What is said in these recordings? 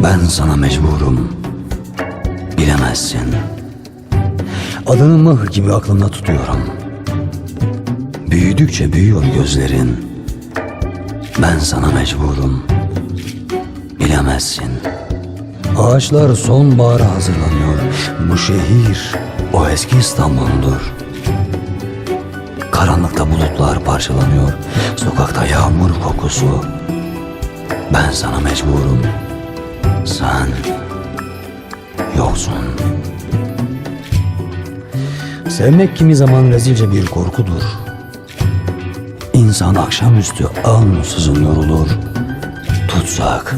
Ben sana mecburum, bilemezsin. Adını mıh gibi aklımda tutuyorum. Büyüdükçe büyüyor gözlerin. Ben sana mecburum, bilemezsin. Ağaçlar sonbahara hazırlanıyor. Bu şehir o eski İstanbul'dur. Karanlıkta bulutlar parçalanıyor. Sokakta yağmur kokusu. Ben sana mecburum. Sen yoksun. Sevmek kimi zaman rezilce bir korkudur. İnsan akşamüstü ansızın yorulur. Tutsak,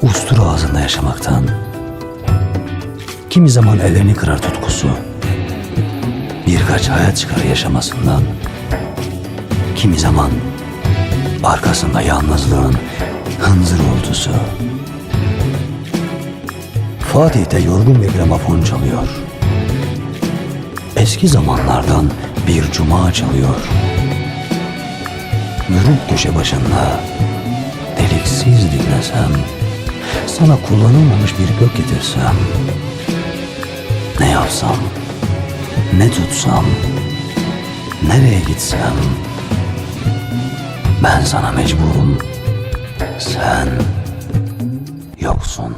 ustura ağzında yaşamaktan. Kimi zaman ellerini kırar tutkusu. Birkaç hayat çıkar yaşamasından. Kimi zaman arkasında yalnızlığın hınzır uğultusu. Fatih'te yorgun bir gramofon çalıyor. Eski zamanlardan bir cuma çalıyor. Mürük köşe başında deliksiz dinlesem, sana kullanılmamış bir gök getirsem, ne yapsam, ne tutsam, nereye gitsem, ben sana mecburum, sen yoksun.